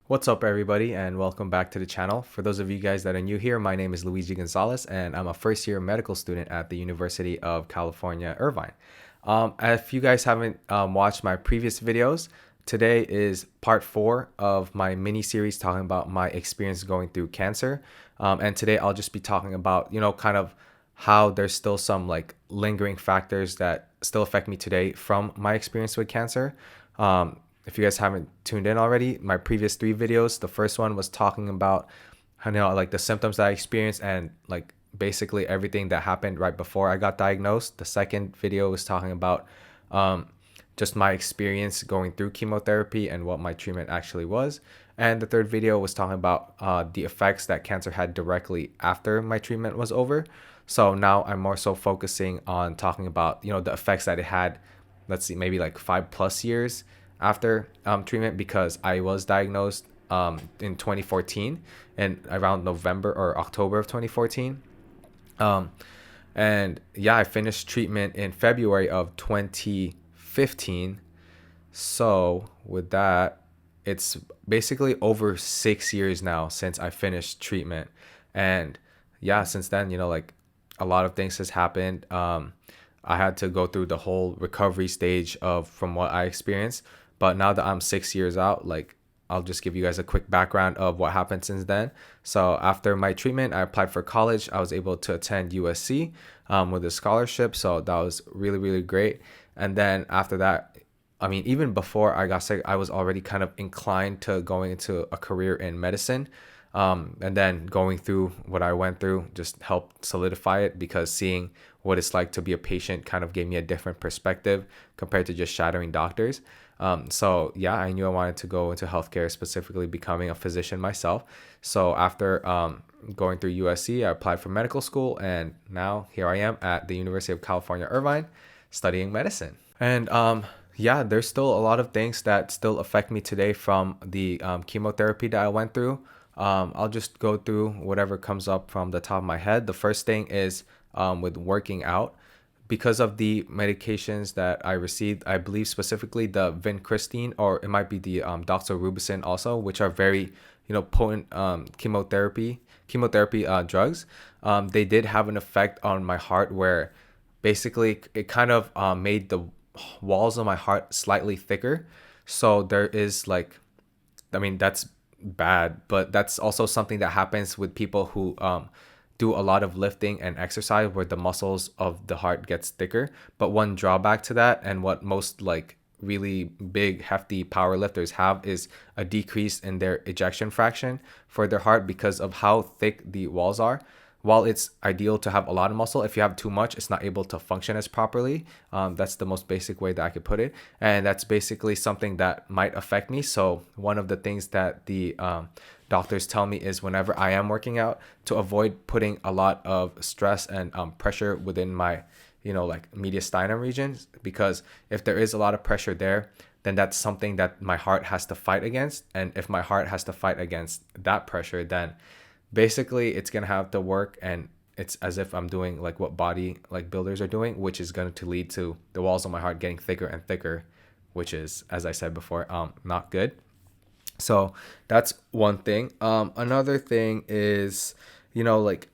What's up, everybody, and welcome back to the channel. For those of you guys that are new here, my name is Luigi Gonzales, and I'm a first-year medical student at the University of California, Irvine. If you guys haven't watched my previous videos, today is part 4 of my mini-series talking about my experience going through cancer. And today I'll just be talking about, kind of how there's still some like lingering factors that still affect me today from my experience with cancer. If you guys haven't tuned in already, my previous 3 videos, the first one was talking about like the symptoms that I experienced and like basically everything that happened right before I got diagnosed. The second video was talking about um, just my experience going through chemotherapy and what my treatment actually was. And the third video was talking about the effects that cancer had directly after my treatment was over. So now I'm more so focusing on talking about, the effects that it had, let's see, maybe like 5+ years after treatment, because I was diagnosed in 2014 and around November or October of 2014. Um, and yeah, I finished treatment in February of 2015. So with that, it's basically over 6 years now since I finished treatment. And yeah, since then, like a lot of things has happened. I had to go through the whole recovery stage of from what I experienced. But now that I'm 6 years out, like I'll just give you guys a quick background of what happened since then. So after my treatment, I applied for college. I was able to attend USC with a scholarship. So that was really, really great. And then after that, I mean, even before I got sick, I was already kind of inclined to going into a career in medicine. And then going through what I went through just helped solidify it, because seeing what it's like to be a patient kind of gave me a different perspective compared to just shadowing doctors. So yeah, I knew I wanted to go into healthcare, specifically becoming a physician myself. So after going through USC, I applied for medical school, and now here I am at the University of California, Irvine, studying medicine. And yeah, there's still a lot of things that still affect me today from the chemotherapy that I went through. I'll just go through whatever comes up from the top of my head. The first thing is with working out. Because of the medications that I received, I believe specifically the vincristine, or it might be the doxorubicin also, which are very, potent chemotherapy drugs. They did have an effect on my heart where basically it kind of made the walls of my heart slightly thicker. So there is like, I mean, that's bad, but that's also something that happens with people who do a lot of lifting and exercise, where the muscles of the heart gets thicker. But one drawback to that, and what most like really big hefty power lifters have, is a decrease in their ejection fraction for their heart because of how thick the walls are. While it's ideal to have a lot of muscle, if you have too much, it's not able to function as properly. That's the most basic way that I could put it. And that's basically something that might affect me. So one of the things that the doctors tell me is, whenever I am working out, to avoid putting a lot of stress and pressure within my, like mediastinum regions, because if there is a lot of pressure there, then that's something that my heart has to fight against. And if my heart has to fight against that pressure, then basically it's gonna have to work, and it's as if I'm doing like what body like builders are doing, which is going to lead to the walls of my heart getting thicker and thicker, which is, as I said before, not good. So that's one thing. Another thing is, like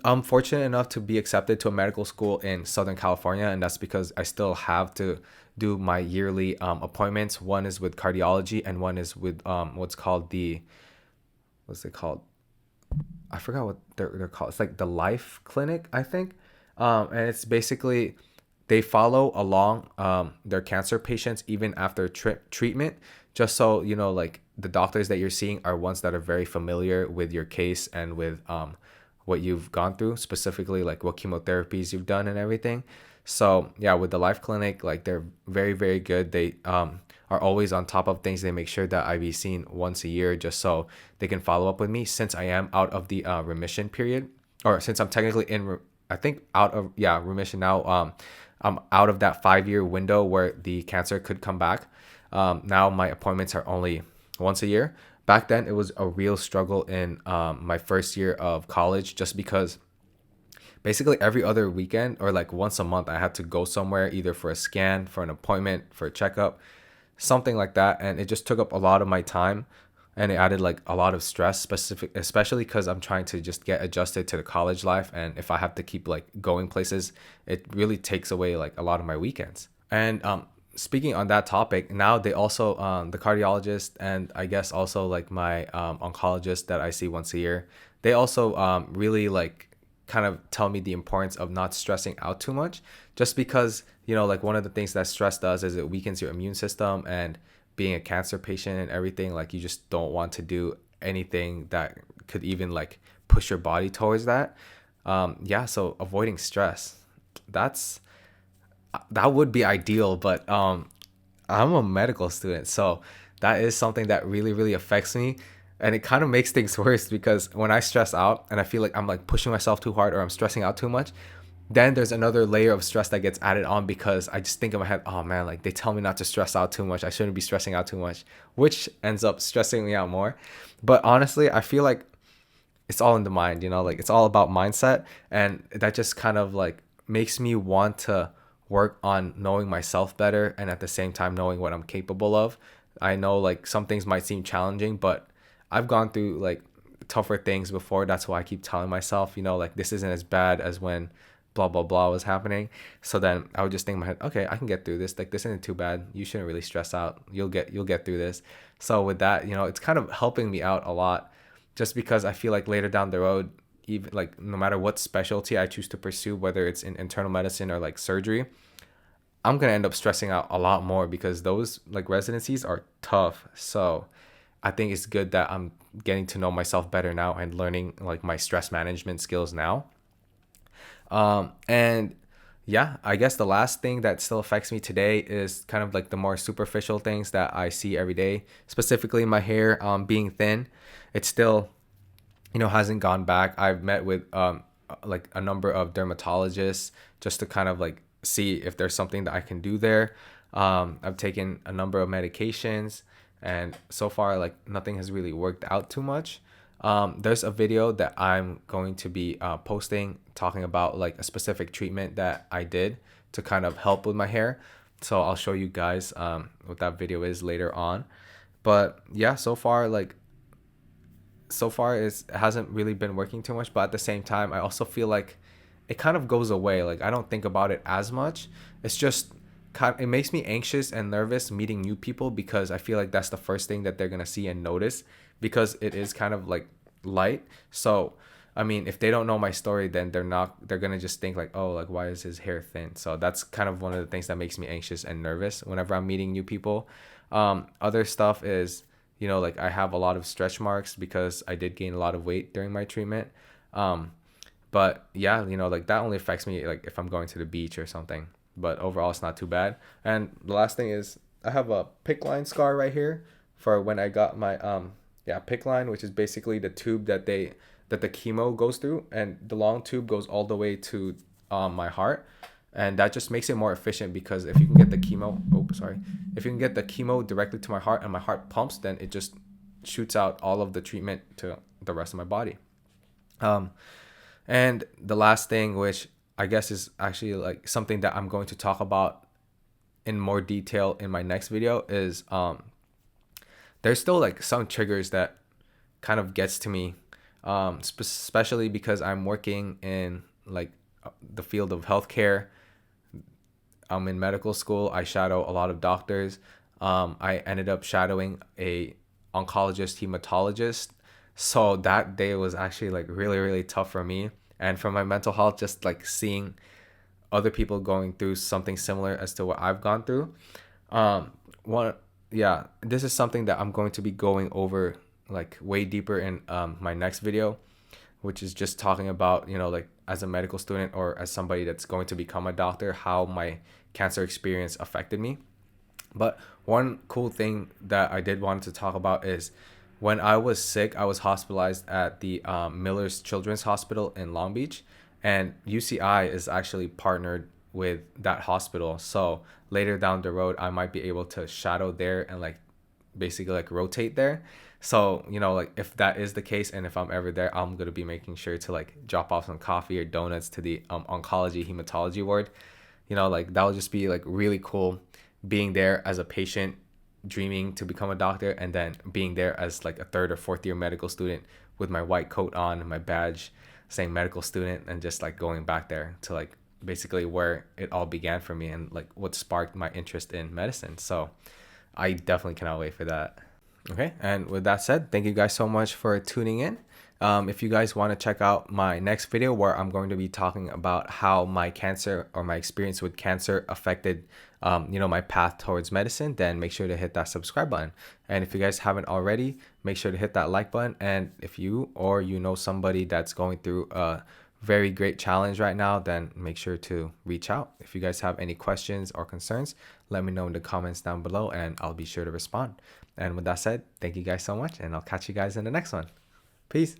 I'm fortunate enough to be accepted to a medical school in Southern California, and that's because I still have to do my yearly appointments. One is with cardiology, and one is with what's it called? I forgot what they're called. It's like the Life Clinic, I think. And it's basically they follow along their cancer patients even after treatment, just so like the doctors that you're seeing are ones that are very familiar with your case and with what you've gone through, specifically like what chemotherapies you've done and everything. So yeah, with the Life Clinic, like they're very, very good. They are always on top of things. They make sure that I be seen once a year, just so they can follow up with me, since I am out of the remission period, or since I'm technically I think out of remission now. I'm out of that 5-year window where the cancer could come back. Now my appointments are only once a year. Back then, it was a real struggle in my first year of college, just because basically every other weekend or like once a month, I had to go somewhere, either for a scan, for an appointment, for a checkup, something like that. And it just took up a lot of my time. and it added like a lot of stress, especially because I'm trying to just get adjusted to the college life, and if I have to keep like going places, it really takes away like a lot of my weekends. And speaking on that topic, now they also the cardiologist, and I guess also like my oncologist that I see once a year, they also really like kind of tell me the importance of not stressing out too much, just because like one of the things that stress does is it weakens your immune system, and being a cancer patient and everything, like you just don't want to do anything that could even like push your body towards that. Yeah, so avoiding stress, that's that would be ideal, but I'm a medical student, so that is something that really really affects me, and it kind of makes things worse because when I stress out and I feel like I'm like pushing myself too hard or I'm stressing out too much, then there's another layer of stress that gets added on because I just think in my head, oh man, like they tell me not to stress out too much, I shouldn't be stressing out too much, which ends up stressing me out more. But honestly, I feel like it's all in the mind, like it's all about mindset, and that just kind of like makes me want to work on knowing myself better, and at the same time knowing what I'm capable of. I know like some things might seem challenging, but I've gone through like tougher things before. That's why I keep telling myself, like this isn't as bad as when blah blah blah was happening. So then I would just think in my head, okay, I can get through this, like this isn't too bad, you shouldn't really stress out, you'll get through this. So with that, it's kind of helping me out a lot, just because I feel like later down the road, even like no matter what specialty I choose to pursue, whether it's in internal medicine or like surgery, I'm gonna end up stressing out a lot more because those like residencies are tough. So I think it's good that I'm getting to know myself better now and learning like my stress management skills now. And yeah, I guess the last thing that still affects me today is kind of like the more superficial things that I see every day, specifically my hair being thin. It still hasn't gone back. I've met with like a number of dermatologists just to kind of like see if there's something that I can do there. I've taken a number of medications, and so far like nothing has really worked out too much. There's a video that I'm going to be posting talking about like a specific treatment that I did to kind of help with my hair. So I'll show you guys what that video is later on. But yeah, so far it hasn't really been working too much, but at the same time I also feel like it kind of goes away. Like I don't think about it as much. It's just it makes me anxious and nervous meeting new people because I feel like that's the first thing that they're going to see and notice, because it is kind of like light. So I mean, if they don't know my story, then they're going to just think like, oh, like why is his hair thin? So that's kind of one of the things that makes me anxious and nervous whenever I'm meeting new people. Other stuff is, like I have a lot of stretch marks because I did gain a lot of weight during my treatment. But yeah, like that only affects me like if I'm going to the beach or something. But overall, it's not too bad. And the last thing is I have a PICC line scar right here for when I got my PICC line, which is basically the tube that the chemo goes through, and the long tube goes all the way to my heart. And that just makes it more efficient because if you can get the chemo, if you can get the chemo directly to my heart and my heart pumps, then it just shoots out all of the treatment to the rest of my body. And the last thing, which I guess is actually like something that I'm going to talk about in more detail in my next video, is there's still like some triggers that kind of gets to me, especially because I'm working in like the field of healthcare. I'm in medical school. I shadow a lot of doctors. I ended up shadowing a oncologist, hematologist. So that day was actually like really, really tough for me. And for my mental health, just like seeing other people going through something similar as to what I've gone through. One, yeah, this is something that I'm going to be going over like way deeper in my next video, which is just talking about, like as a medical student or as somebody that's going to become a doctor, how my cancer experience affected me. But one cool thing that I did want to talk about is when I was sick, I was hospitalized at the Miller's Children's Hospital in Long Beach, and UCI is actually partnered with that hospital. So later down the road, I might be able to shadow there and like basically like rotate there. So, like if that is the case, and if I'm ever there, I'm going to be making sure to like drop off some coffee or donuts to the oncology hematology ward. Like that would just be like really cool being there as a patient, dreaming to become a doctor, and then being there as like a third or fourth year medical student with my white coat on and my badge saying medical student, and just like going back there to like basically where it all began for me and like what sparked my interest in medicine. So I definitely cannot wait for that. Okay, and with that said, thank you guys so much for tuning in. If you guys want to check out my next video where I'm going to be talking about how my cancer or my experience with cancer affected, my path towards medicine, then make sure to hit that subscribe button. And if you guys haven't already, make sure to hit that like button. And if you or you know somebody that's going through a very great challenge right now, then make sure to reach out. If you guys have any questions or concerns, let me know in the comments down below and I'll be sure to respond. And with that said, thank you guys so much, and I'll catch you guys in the next one. Peace.